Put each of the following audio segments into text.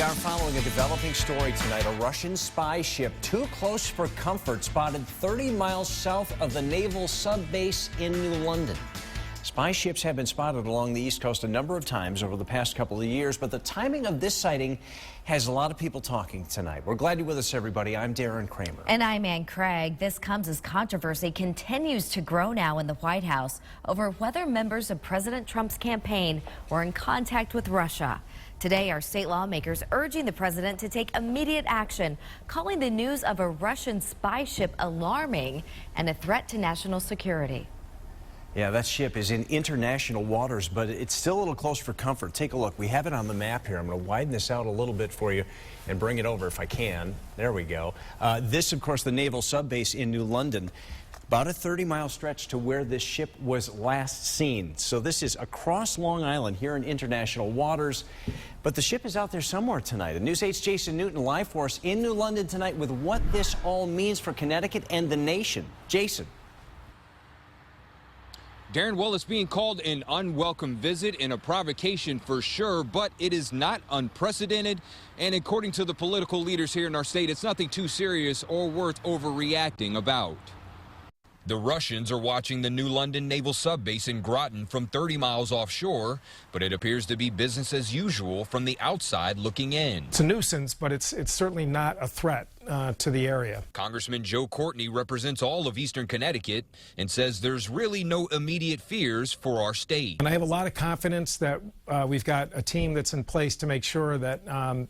We are following a developing story tonight. A Russian spy ship too close for comfort spotted 30 miles south of the Naval Sub base in New London. Spy ships have been spotted along the East Coast a number of times over the past couple of years, but the timing of this sighting has a lot of people talking tonight. We're glad you're with us, everybody. I'm Darren Kramer. And I'm Ann Craig. This comes as controversy continues to grow now in the White House over whether members of President Trump's campaign were in contact with Russia. Today, our state lawmakers urging the president to take immediate action, calling the news of a Russian spy ship alarming and a threat to national security. Yeah, that ship is in international waters, but it's still a little close for comfort. Take a look. We have it on the map here. I'm going to widen this out a little bit for you and bring it over if I can. There we go. This, of course, the Naval Sub base in New London. About a 30-mile stretch to where this ship was last seen. So this is across Long Island here in international waters. But the ship is out there somewhere tonight. The News 8's Jason Newton live for us in New London tonight with what this all means for Connecticut and the nation. Jason. Darren, well, it's being called an unwelcome visit and a provocation for sure, but it is not unprecedented. And according to the political leaders here in our state, it's nothing too serious or worth overreacting about. The Russians are watching the new London Naval Sub base in Groton from 30 miles offshore, but it appears to be business as usual from the outside looking in. It's a nuisance, but it's certainly not a threat to the area. Congressman Joe Courtney represents all of eastern Connecticut and says there's really no immediate fears for our state. And I have a lot of confidence that we've got a team that's in place to make sure that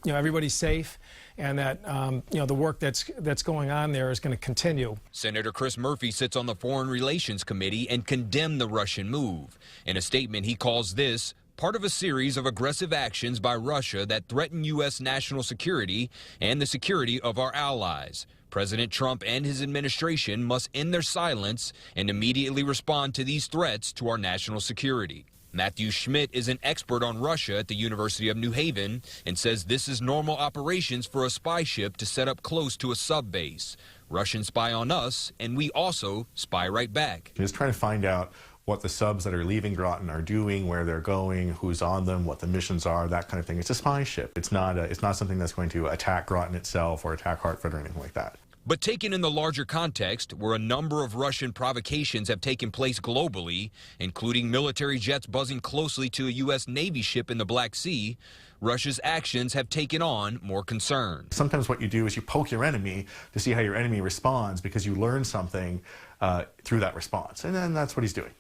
everybody's safe and that the work that's going on there is going to continue. Senator Chris Murphy sits on the Foreign Relations Committee and condemned the Russian move. In a statement, he calls this part of a series of aggressive actions by Russia that threaten U.S. national security and the security of our allies. President Trump and his administration must end their silence and immediately respond to these threats to our national security. Matthew Schmidt is an expert on Russia at the University of New Haven and says this is normal operations for a spy ship to set up close to a sub base. Russians spy on us, and we also spy right back. Just trying to find out what the subs that are leaving Groton are doing, where they're going, who's on them, what the missions are, that kind of thing. It's a spy ship. It's not something that's going to attack Groton itself or attack Hartford or anything like that. But taken in the larger context, where a number of Russian provocations have taken place globally, including military jets buzzing closely to a U.S. Navy ship in the Black Sea, Russia's actions have taken on more concern. Sometimes what you do is you poke your enemy to see how your enemy responds because you learn something through that response. And then that's what he's doing.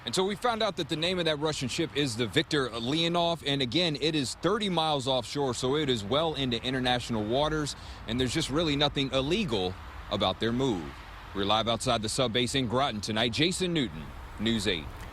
And so we found out that the name of that Russian ship is the Viktor Leonov. And again, it is 30 miles offshore, so it is well into international waters. And there's just really nothing illegal about their move. We're live outside the sub base in Groton tonight. Jason Newton, News 8.